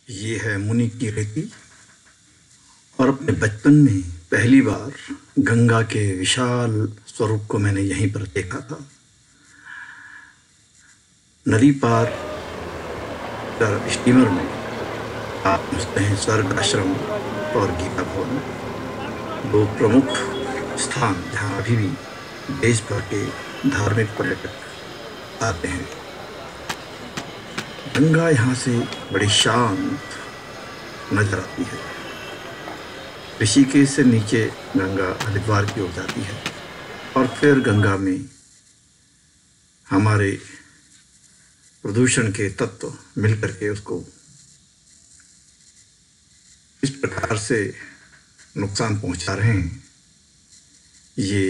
ये है मुनि की रेती। और अपने बचपन में पहली बार गंगा के विशाल स्वरूप को मैंने यहीं पर देखा था। नदी पार कर स्टीमर में आप पहुंचते हैं स्वर्ग आश्रम और गीता भवन, दो प्रमुख स्थान जहां अभी भी देश भर के धार्मिक पर्यटक आते हैं। गंगा यहाँ से बड़ी शांत नजर आती है। ऋषिकेश से नीचे गंगा हरिद्वार की ओर जाती है और फिर गंगा में हमारे प्रदूषण के तत्व मिलकर के उसको इस प्रकार से नुकसान पहुंचा रहे हैं, ये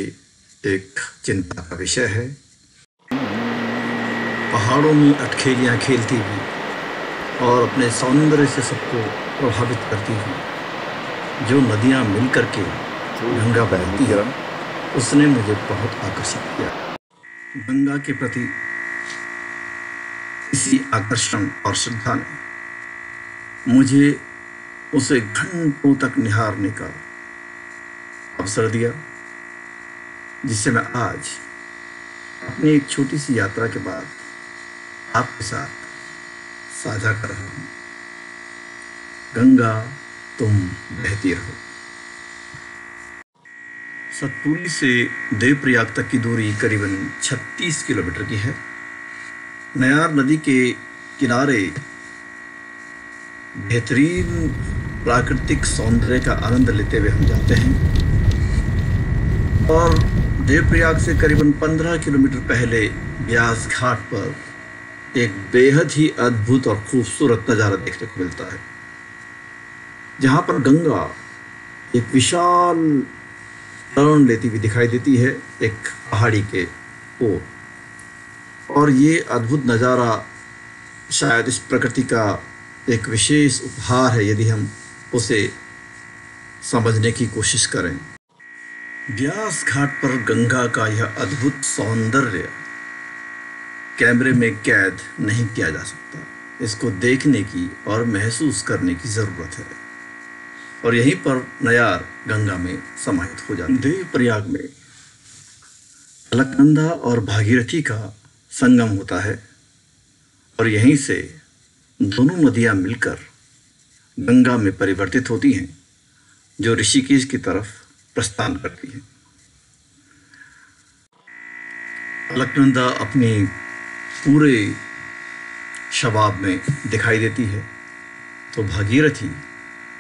एक चिंता का विषय है। पहाड़ों में अटखेलियां खेलती हुई और अपने सौंदर्य से सबको प्रभावित करती हुई जो नदियां मिलकर के गंगा बहती है, उसने मुझे बहुत आकर्षित किया। गंगा के प्रति इसी आकर्षण और श्रद्धा ने मुझे उसे घंटों तक निहारने का अवसर दिया, जिससे मैं आज अपनी एक छोटी सी यात्रा के बाद आपके साथ साझा कर रहा हूं। गंगा तुम बहती रहो। सतपुली से देवप्रयाग तक की दूरी करीबन 36 किलोमीटर की है। नयार नदी के किनारे बेहतरीन प्राकृतिक सौंदर्य का आनंद लेते हुए हम जाते हैं और देवप्रयाग से करीबन 15 किलोमीटर पहले ब्यास घाट पर एक बेहद ही अद्भुत और खूबसूरत नज़ारा देखने को मिलता है, जहाँ पर गंगा एक विशाल टर्न लेती हुई दिखाई देती है एक पहाड़ी के ओर। और ये अद्भुत नज़ारा शायद इस प्रकृति का एक विशेष उपहार है, यदि हम उसे समझने की कोशिश करें। ब्यास घाट पर गंगा का यह अद्भुत सौंदर्य कैमरे में कैद नहीं किया जा सकता। इसको देखने की और महसूस करने की ज़रूरत है और यहीं पर नयार गंगा में समाहित हो जाती है। देवप्रयाग में अलकनंदा और भागीरथी का संगम होता है और यहीं से दोनों नदियां मिलकर गंगा में परिवर्तित होती हैं, जो ऋषिकेश की तरफ प्रस्थान करती हैं। अलकनंदा अपनी पूरे शबाब में दिखाई देती है तो भागीरथी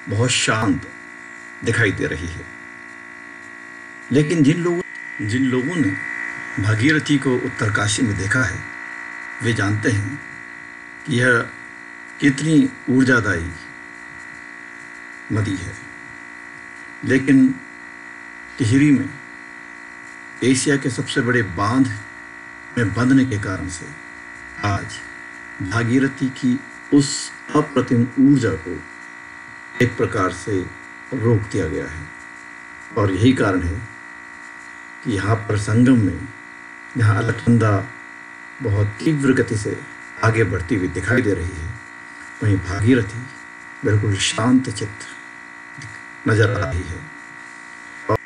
बहुत शांत दिखाई दे रही है। लेकिन जिन लोगों ने भागीरथी को उत्तरकाशी में देखा है, वे जानते हैं कि यह कितनी ऊर्जादायी नदी है। लेकिन टिहरी में एशिया के सबसे बड़े बांध में बंधने के कारण से आज भागीरथी की उस अप्रतिम ऊर्जा को एक प्रकार से रोक दिया गया है। और यही कारण है कि यहाँ पर संगम में जहाँ अलकनंदा बहुत तीव्र गति से आगे बढ़ती हुई दिखाई दे रही है, वहीं भागीरथी बिल्कुल शांत चित्त नजर आ रही है। और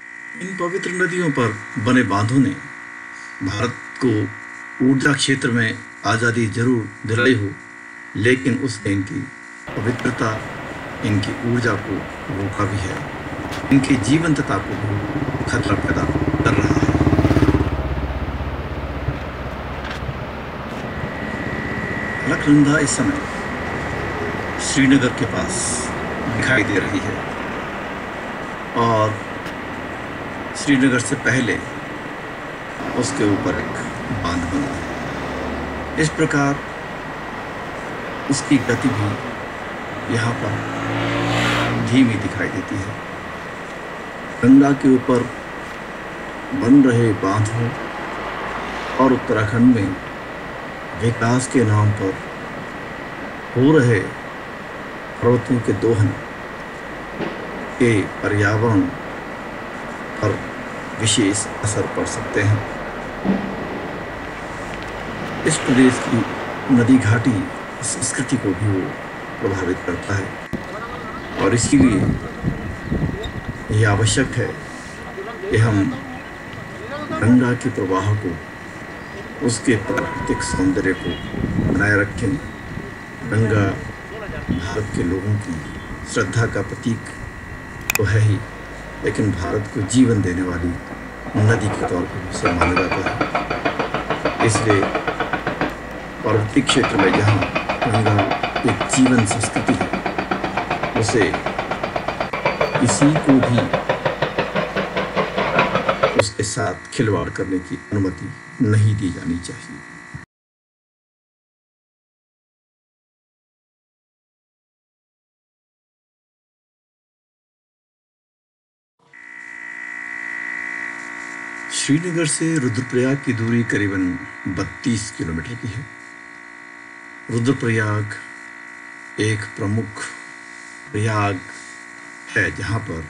इन पवित्र नदियों पर बने बांधों ने भारत को ऊर्जा क्षेत्र में आज़ादी जरूर दिलाई हो, लेकिन उसने इनकी पवित्रता, इनकी ऊर्जा को रोका भी है, इनकी जीवंतता को भी खतरा पैदा कर रहा है। अलकनंदा इस समय श्रीनगर के पास दिखाई दे रही है और श्रीनगर से पहले उसके ऊपर एक बांध बना है। इस प्रकार उसकी गति भी यहाँ पर धीमी दिखाई देती है। गंगा के ऊपर बन रहे बांधों और उत्तराखंड में विकास के नाम पर हो रहे पर्वतों के दोहन के पर्यावरण पर विशेष असर पड़ सकते हैं। इस प्रदेश की नदी घाटी संस्कृति को भी वो प्रभावित करता है, और इसीलिए यह आवश्यक है कि हम गंगा के प्रवाह को, उसके प्राकृतिक सौंदर्य को बनाए रखें। गंगा भारत के लोगों की श्रद्धा का प्रतीक तो है ही, लेकिन भारत को जीवन देने वाली नदी के तौर पर उसे माना जाता है। इसलिए पर्वतीय क्षेत्र में जहाँ गंगा एक जीवन संस्कृति है, उसे किसी को भी उसके साथ खिलवाड़ करने की अनुमति नहीं दी जानी चाहिए। श्रीनगर से रुद्रप्रयाग की दूरी करीबन 32 किलोमीटर की है। रुद्रप्रयाग एक प्रमुख प्रयाग है जहाँ पर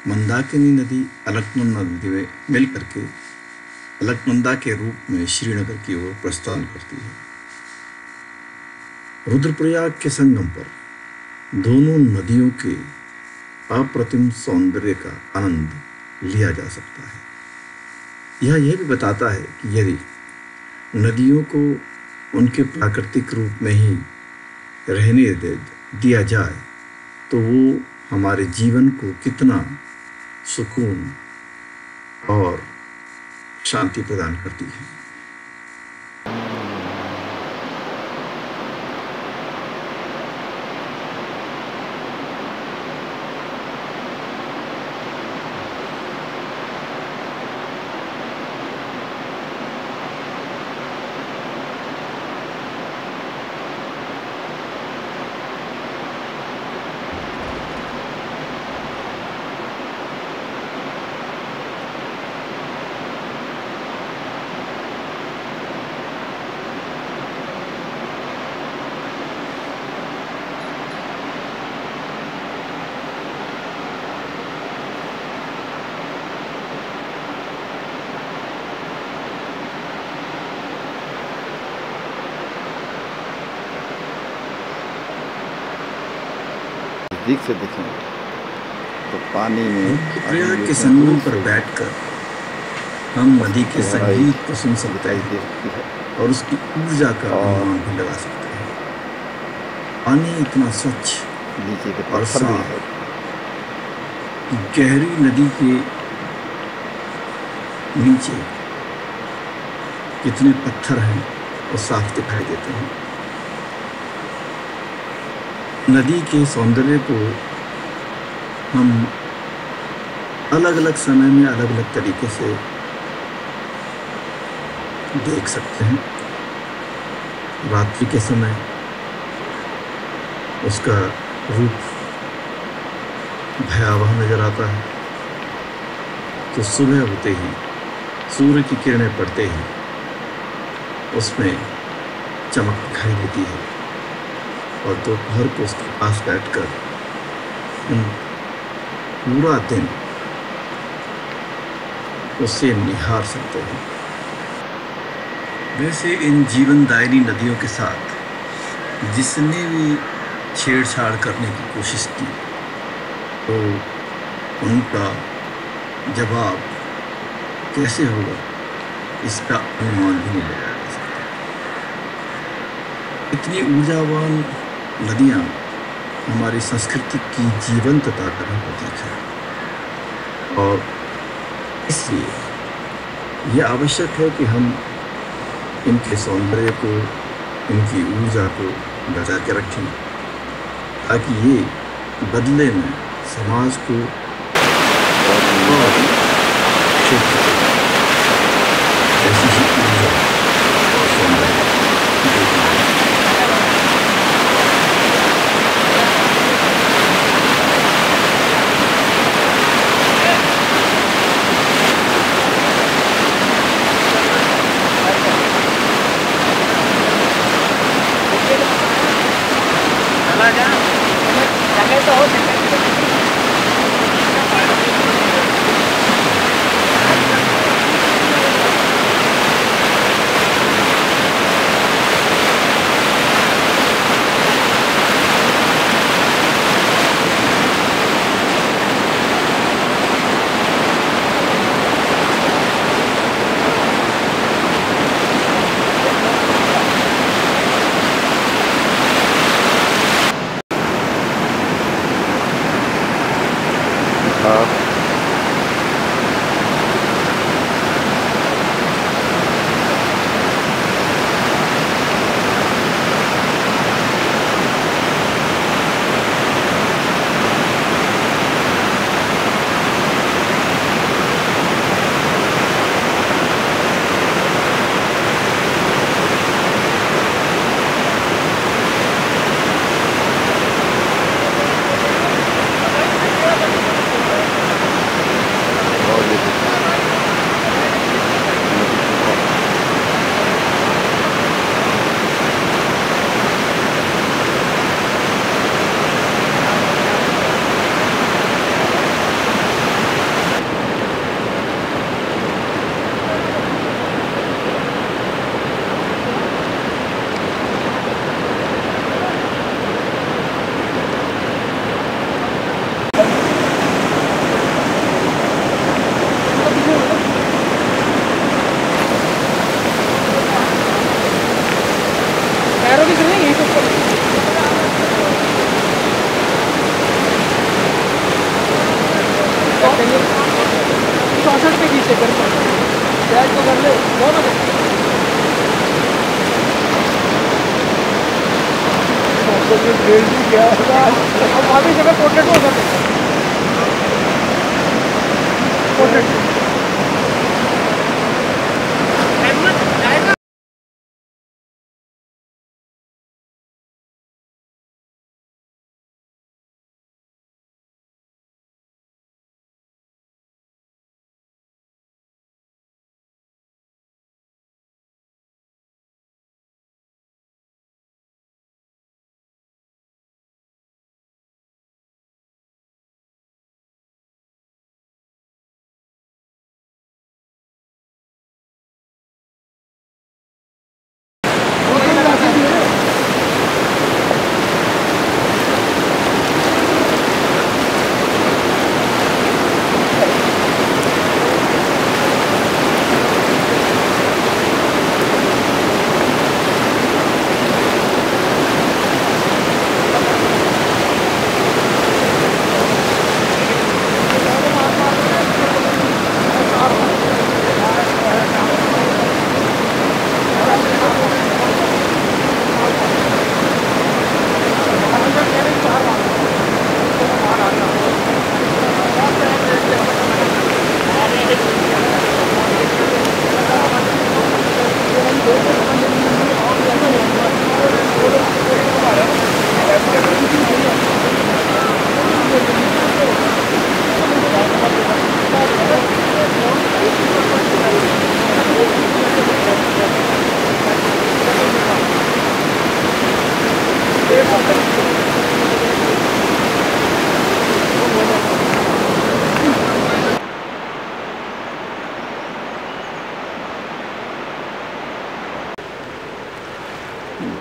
मंदाकिनी नदी अलकनंदा नदी में मिल करके अलकनंदा के रूप में श्रीनगर की ओर प्रस्थान करती है। रुद्रप्रयाग के संगम पर दोनों नदियों के अप्रतिम सौंदर्य का आनंद लिया जा सकता है। यह भी बताता है कि यदि नदियों को उनके प्राकृतिक रूप में ही रहने दिया जाए तो वो हमारे जीवन को कितना सुकून और शांति प्रदान करती है। नज़दीक से देखेंगे तो पानी में प्रयाग के संगम पर बैठकर हम नदी के संगीत को सुन सकते हैं और उसकी ऊर्जा का अनुमान भी लगा सकते हैं। पानी इतना स्वच्छ नीचे के और पत्थर भी साफ है। गहरी नदी के नीचे कितने पत्थर हैं वो साफ दिखाई देते हैं। नदी के सौंदर्य को हम अलग अलग समय में अलग अलग तरीके से देख सकते हैं। रात्रि के समय उसका रूप भयावह नजर आता है, तो सुबह होते ही सूर्य की किरणें पड़ते ही उसमें चमक दिखाई देती है, और दोपहर को उसके पास बैठकर हम पूरा दिन उसे निहार सकते हैं। वैसे इन जीवनदायिनी नदियों के साथ जिसने भी छेड़छाड़ करने की कोशिश की तो उनका जवाब कैसे होगा इसका अनुमान भी नहीं लगाया जा सकता। इतनी ऊर्जावान नदियाँ हमारी संस्कृति की जीवंतता का भी प्रतीक है, और इसलिए यह आवश्यक है कि हम इनके सौंदर्य को, इनकी ऊर्जा को बचा के रखें, ताकि ये बदले में समाज को और ऐसी ही ऊर्जा और सौंदर्य देते हैं। अभी जगह पोर्ट्रेट हो जाते पोर्ट्रेट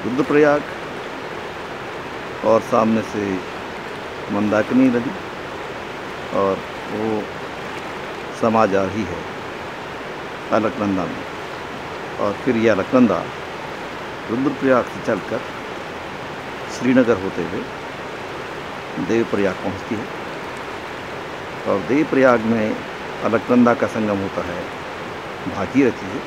रुद्रप्रयाग और सामने से मंदाकिनी नदी और वो समा जा रही है अलकनंदा में, और फिर यह अलकनंदा रुद्रप्रयाग से चलकर श्रीनगर होते हुए देवप्रयाग पहुंचती है, और देवप्रयाग में अलकनंदा का संगम होता है भागीरथी से।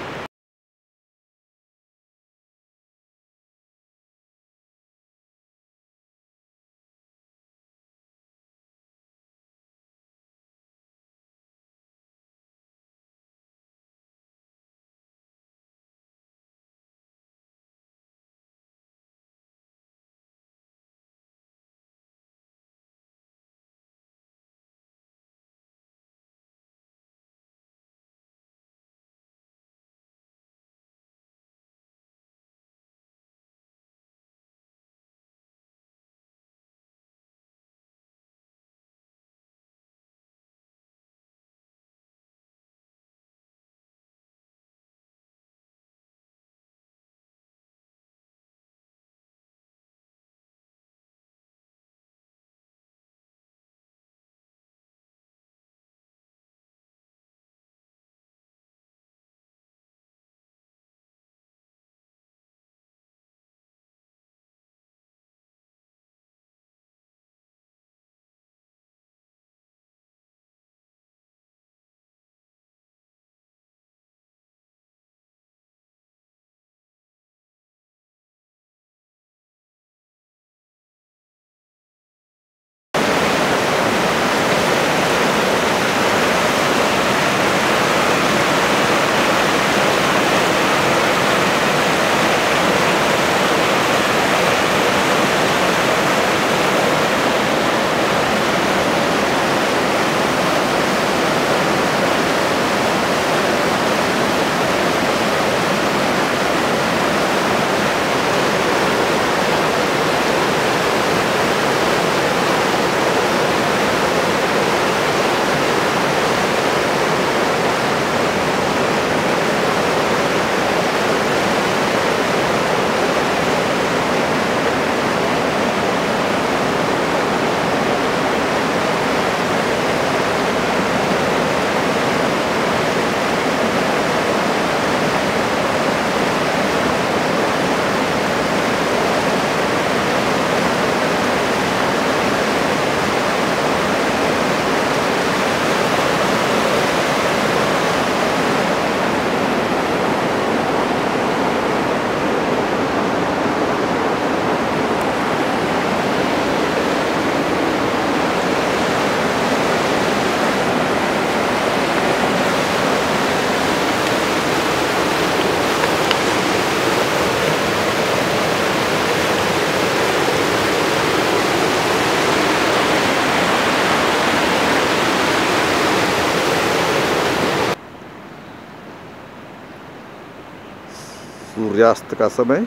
सूर्यास्त का समय।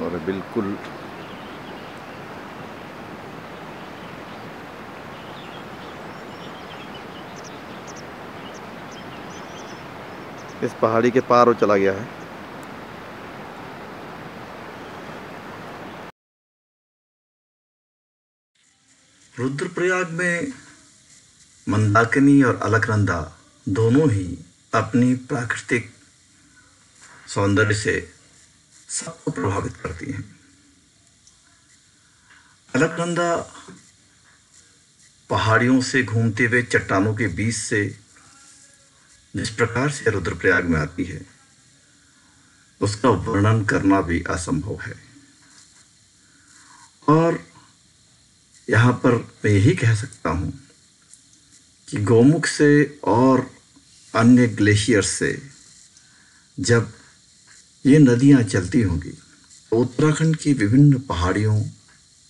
और बिल्कुल इस पहाड़ी के पार वो चला गया है। रुद्रप्रयाग में मंदाकिनी और अलकनंदा दोनों ही अपनी प्राकृतिक सौंदर्य से सबको प्रभावित करती हैं। अलकनंदा पहाड़ियों से घूमते हुए चट्टानों के बीच से जिस प्रकार से रुद्रप्रयाग में आती है, उसका वर्णन करना भी असंभव है। और यहाँ पर मैं यही कह सकता हूँ कि गौमुख से और अन्य ग्लेशियर से जब ये नदियाँ चलती होंगी तो उत्तराखंड की विभिन्न पहाड़ियों,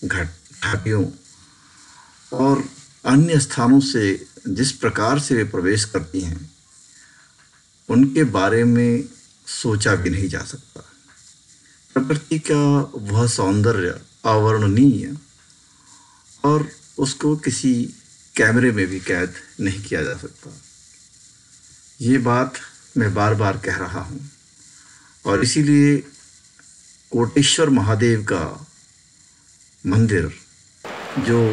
घाटियों और अन्य स्थानों से जिस प्रकार से वे प्रवेश करती हैं, उनके बारे में सोचा भी नहीं जा सकता। प्रकृति का वह सौंदर्य अवर्णनीय और उसको किसी कैमरे में भी कैद नहीं किया जा सकता। ये बात मैं बार बार कह रहा हूँ और इसीलिए कोटेश्वर महादेव का मंदिर जो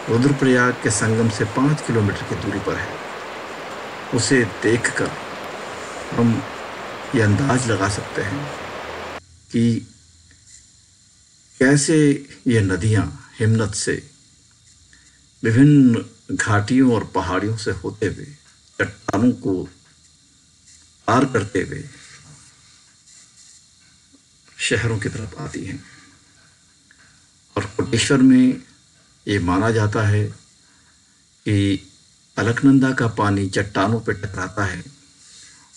रुद्रप्रयाग के संगम से 5 किलोमीटर की दूरी पर है, उसे देखकर हम ये अंदाज लगा सकते हैं कि कैसे ये नदियाँ हिमनद से विभिन्न घाटियों और पहाड़ियों से होते हुए चट्टानों को पार करते हुए शहरों की तरफ आती हैं। और कोटेश्वर में ये माना जाता है कि अलकनंदा का पानी चट्टानों पर टकराता है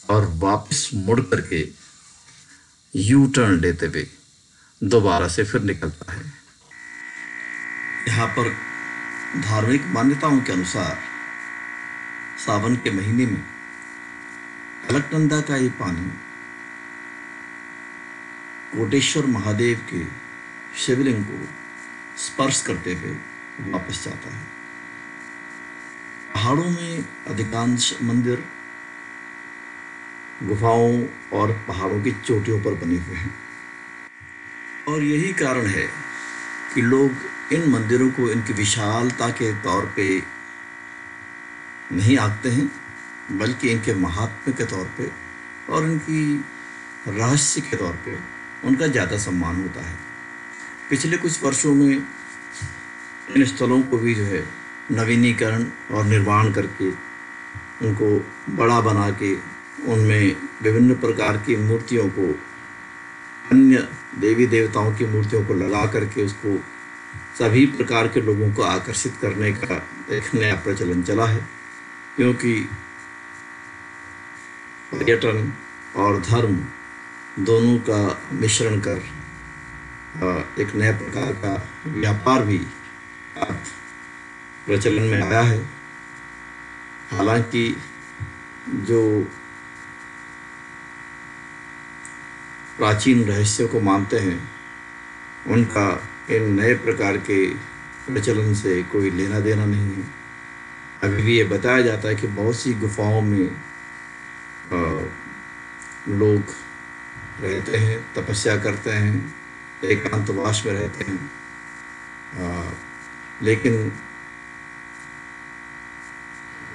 और वापस मुड़ करके यू टर्न लेते हुए दोबारा से फिर निकलता है। यहाँ पर धार्मिक मान्यताओं के अनुसार सावन के महीने में अलकनंदा का ये पानी कोटेश्वर महादेव के शिवलिंग को स्पर्श करते हुए वापस जाता है। पहाड़ों में अधिकांश मंदिर गुफाओं और पहाड़ों की चोटियों पर बने हुए हैं और यही कारण है कि लोग इन मंदिरों को इनकी विशालता के तौर पे नहीं आंकते हैं, बल्कि इनके महात्म्य के तौर पे और इनकी रहस्य के तौर पे उनका ज़्यादा सम्मान होता है। पिछले कुछ वर्षों में इन स्थलों को भी जो है नवीनीकरण और निर्माण करके उनको बड़ा बना के उनमें विभिन्न प्रकार की मूर्तियों को, अन्य देवी देवताओं की मूर्तियों को लगा करके उसको सभी प्रकार के लोगों को आकर्षित करने का एक नया प्रचलन चला है। क्योंकि पर्यटन और धर्म दोनों का मिश्रण कर एक नया प्रकार का व्यापार भी अब प्रचलन में आया है। हालांकि जो प्राचीन रहस्यों को मानते हैं, उनका इन नए प्रकार के प्रचलन से कोई लेना देना नहीं है। अभी भी ये बताया जाता है कि बहुत सी गुफाओं में लोग रहते हैं, तपस्या करते हैं, एकांतवास में रहते हैं। लेकिन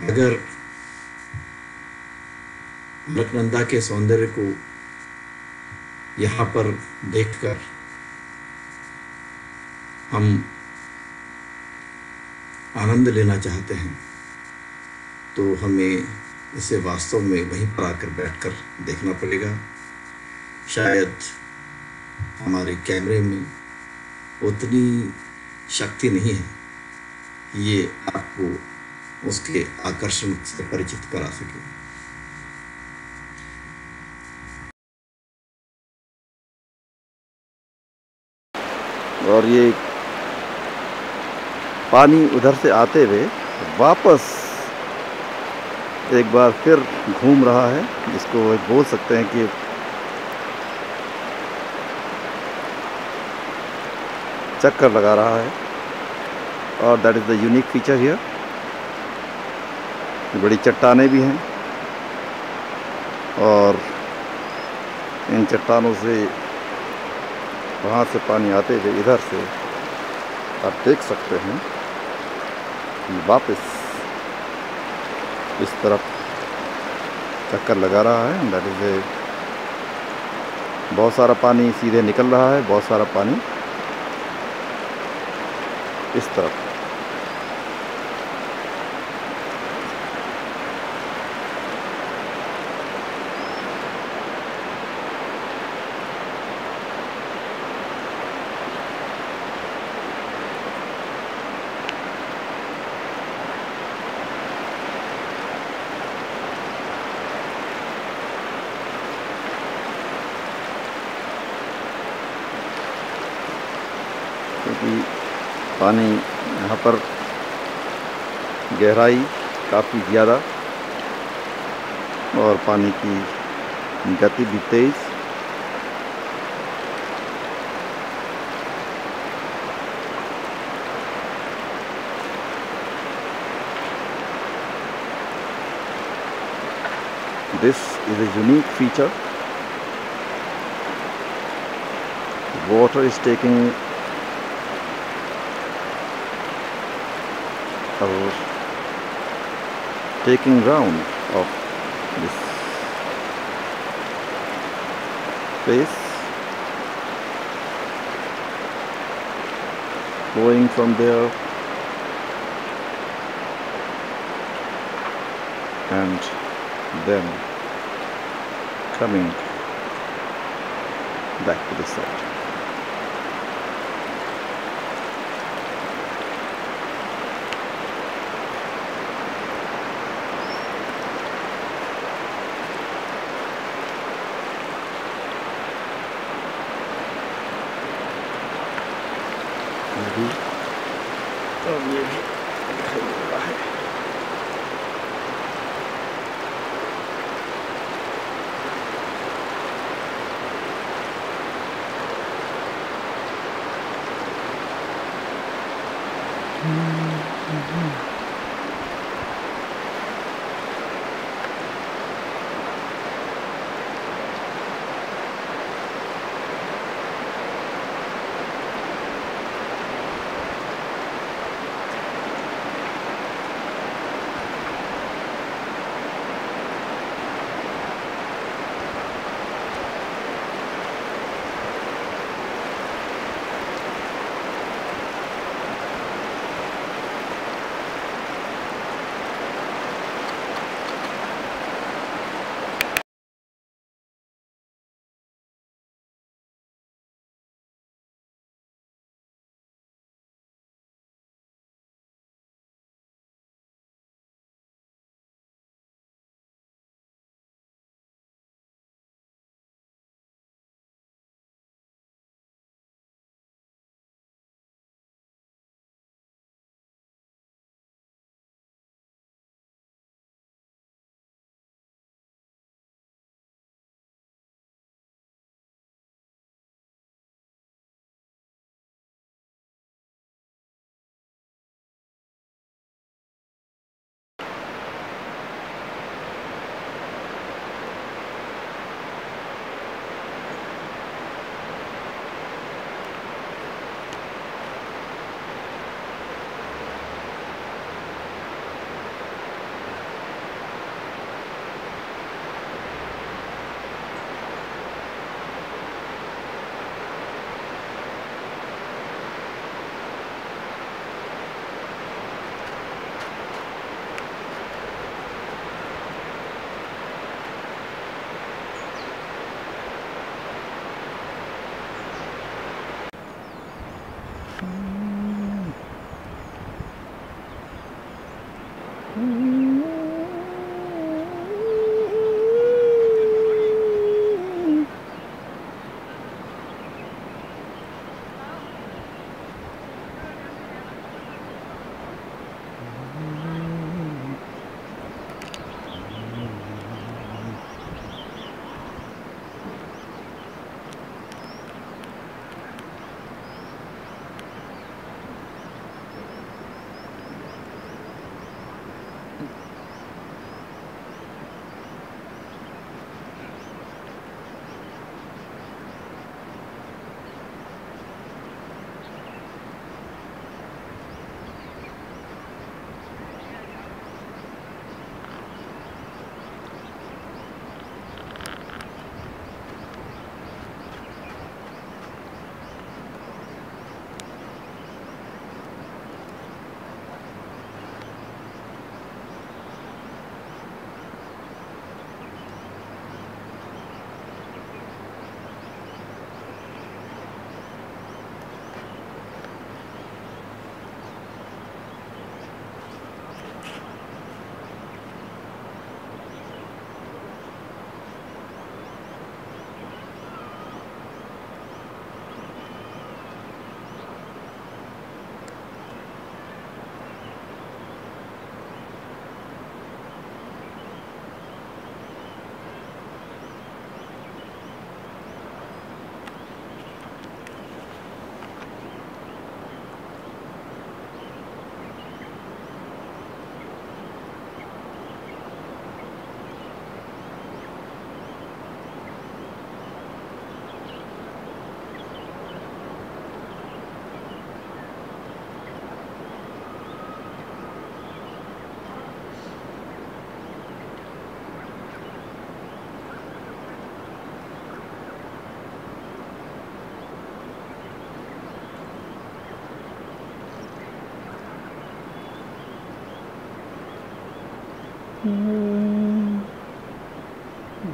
अगर अलकनंदा के सौंदर्य को यहाँ पर देखकर हम आनंद लेना चाहते हैं, तो हमें इसे वास्तव में वहीं पर आकर बैठकर देखना पड़ेगा। शायद हमारे कैमरे में उतनी शक्ति नहीं है कि ये आपको उसके आकर्षण से परिचित करा सके। और ये पानी उधर से आते हुए वापस एक बार फिर घूम रहा है, जिसको बोल सकते हैं कि चक्कर लगा रहा है। और that is the unique feature here. बड़ी चट्टानें भी हैं और इन चट्टानों से वहाँ से पानी आते हुए इधर से आप देख सकते हैं कि वापस इस तरफ चक्कर लगा रहा है। दैट इज़ ए बहुत सारा पानी सीधे निकल रहा है, बहुत सारा पानी इस तरफ। क्योंकि पानी यहाँ पर गहराई काफ़ी ज़्यादा और पानी की गति भी तेज़। This is a unique feature. Water is taking round of this place, going from there and then coming back to the side. अब ये भी दिखाई दे रहा है।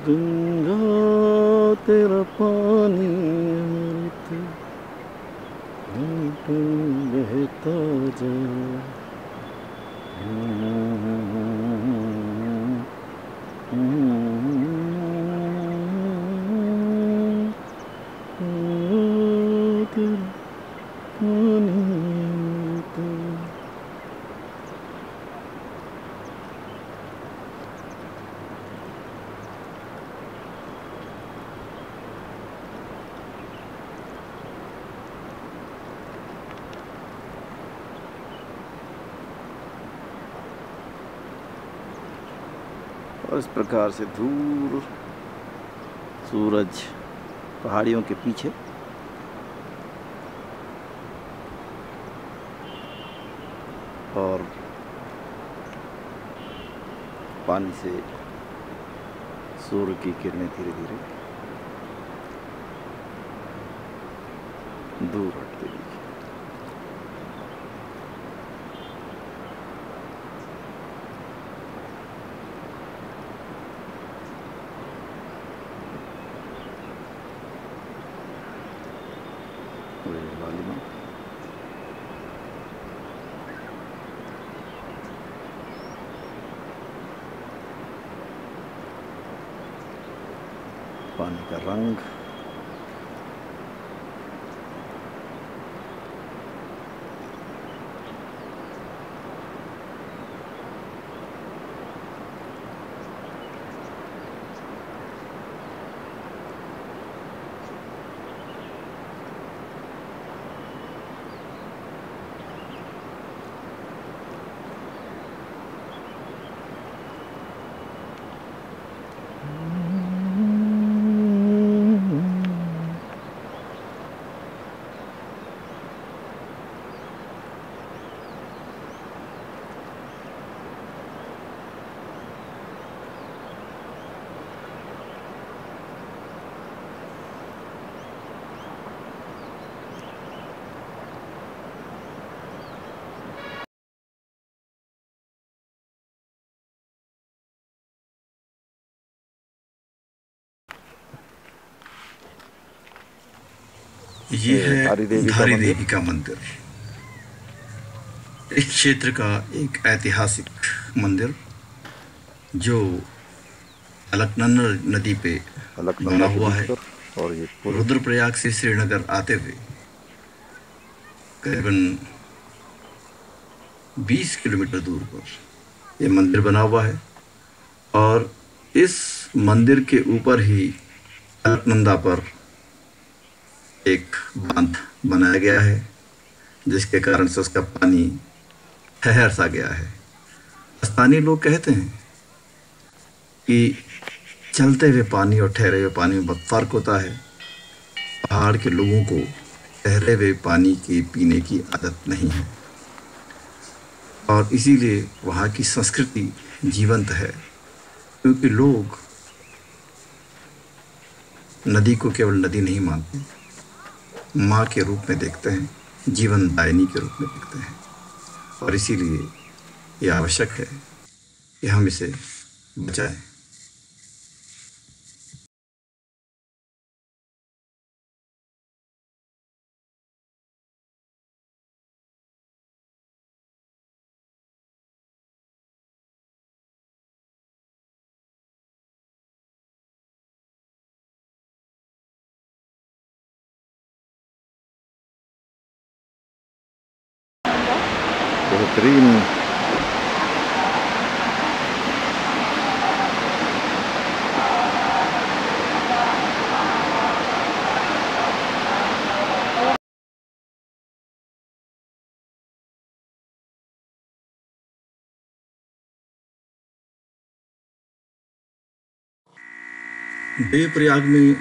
गंगा तेरा पानी अमृत बहता जा। तेरा पानी अमृत। और इस प्रकार से दूर सूरज पहाड़ियों के पीछे और पानी से सूर्य की किरणें धीरे धीरे दूर हटती दिखी। लालिमा पानी का रंग ये है धारी धारी देवी का मंदिर। इस क्षेत्र का एक ऐतिहासिक मंदिर जो अलकनंदा नदी पे बना हुआ है और ये रुद्रप्रयाग से श्रीनगर आते हुए करीबन 20 किलोमीटर दूर पर यह मंदिर बना हुआ है। और इस मंदिर के ऊपर ही अलकनंदा पर एक बांध बनाया गया है जिसके कारण से उसका पानी ठहर सा गया है। स्थानीय लोग कहते हैं कि चलते हुए पानी और ठहरे हुए पानी में बहुत फर्क होता है। पहाड़ के लोगों को ठहरे हुए पानी के पीने की आदत नहीं है और इसीलिए वहाँ की संस्कृति जीवंत है, क्योंकि लोग नदी को केवल नदी नहीं मानते, माँ के रूप में देखते हैं, जीवन दायिनी के रूप में देखते हैं। और इसीलिए यह आवश्यक है कि हम इसे बचाएं। बेहतरीन देवप्रयाग में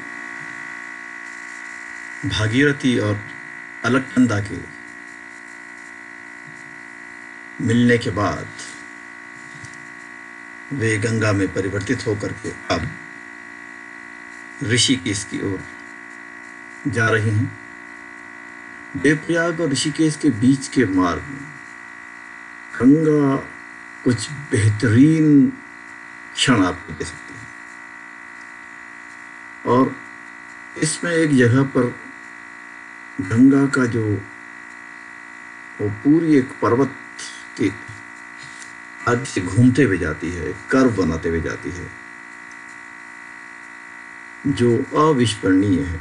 भागीरथी और अलकनंदा के मिलने के बाद वे गंगा में परिवर्तित होकर के अब ऋषिकेश की ओर जा रही हैं। देवप्रयाग और ऋषिकेश के बीच के मार्ग में गंगा कुछ बेहतरीन क्षण आपको दे सकती है। और इसमें एक जगह पर गंगा का जो वो पूरी एक पर्वत के आगे से घूमते हुए जाती है, कर्व बनाते हुए जाती है, जो अविस्मरणीय है।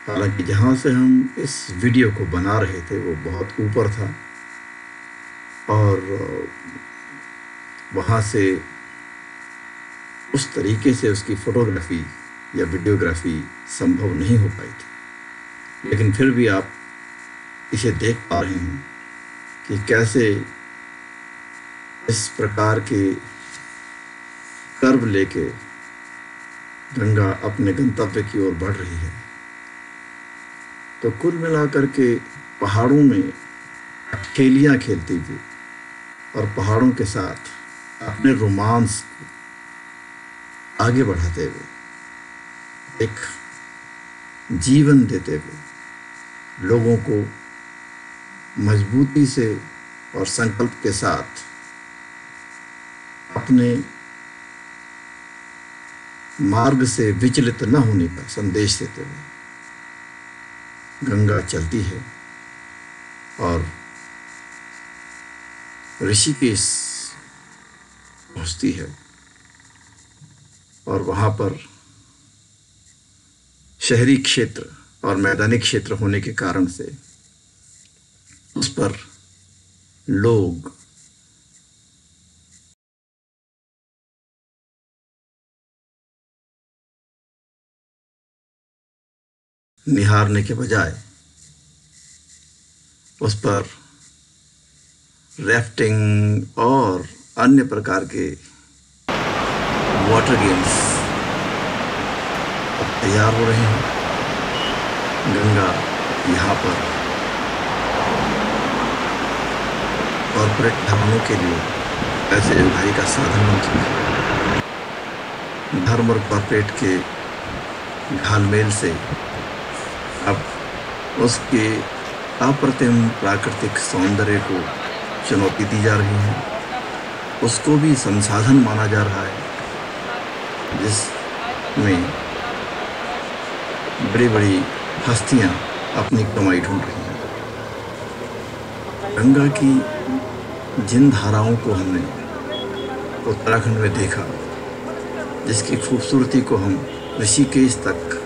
हालांकि जहाँ से हम इस वीडियो को बना रहे थे वो बहुत ऊपर था और वहाँ से उस तरीके से उसकी फोटोग्राफी या वीडियोग्राफी संभव नहीं हो पाई थी। लेकिन फिर भी आप इसे देख पा रहे हैं कि कैसे इस प्रकार के कर्व लेके गंगा अपने गंतव्य की ओर बढ़ रही है। तो कुल मिलाकर के पहाड़ों में खेलियां खेलती हुई और पहाड़ों के साथ अपने रोमांस को आगे बढ़ाते हुए, एक जीवन देते हुए, लोगों को मजबूती से और संकल्प के साथ अपने मार्ग से विचलित न होने का संदेश देते हुए गंगा चलती है और ऋषिकेश पहुंचती है। और वहां पर शहरी क्षेत्र और मैदानी क्षेत्र होने के कारण से उस पर लोग निहारने के बजाय उस पर राफ्टिंग और अन्य प्रकार के वाटर गेम्स तैयार हो रहे हैं। गंगा यहाँ पर कॉरपोरेट घरानों के लिए पैसे उगाही का साधन बन चुका है। धर्म और कॉरपोरेट के घालमेल से अब उसके अप्रतिम प्राकृतिक सौंदर्य को चुनौती दी जा रही है। उसको भी संसाधन माना जा रहा है जिसमें बड़ी बड़ी हस्तियां अपनी कमाई ढूंढ रही हैं। गंगा की जिन धाराओं को हमने उत्तराखंड में देखा, जिसकी खूबसूरती को हम ऋषिकेश तक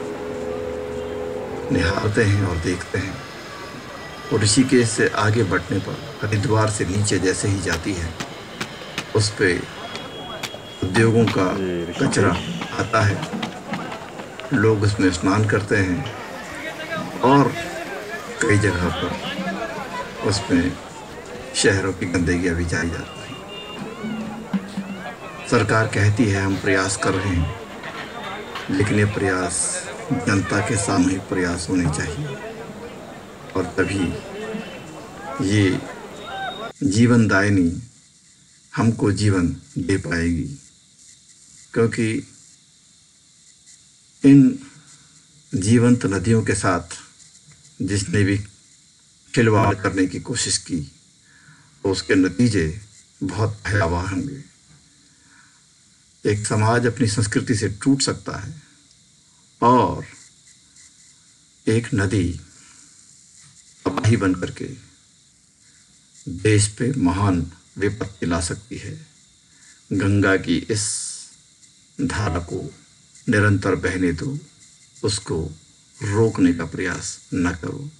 निहारते हैं और देखते हैं, और ऋषिकेश से आगे बढ़ने पर हरिद्वार से नीचे जैसे ही जाती है, उस पे उद्योगों का कचरा आता है, लोग उसमें स्नान करते हैं और कई जगह पर उसमें शहरों की गंदगियाँ भी जाई जाती हैं। सरकार कहती है हम प्रयास कर रहे हैं, लेकिन ये प्रयास जनता के सामूहिक प्रयास होने चाहिए और तभी ये जीवनदायिनी हमको जीवन दे पाएगी। क्योंकि इन जीवंत नदियों के साथ जिसने भी खिलवाड़ करने की कोशिश की तो उसके नतीजे बहुत भयावह होंगे। एक समाज अपनी संस्कृति से टूट सकता है और एक नदी तबाही बन करके देश पे महान विपत्ति ला सकती है। गंगा की इस धारा को निरंतर बहने दो, उसको रोकने का प्रयास न करो।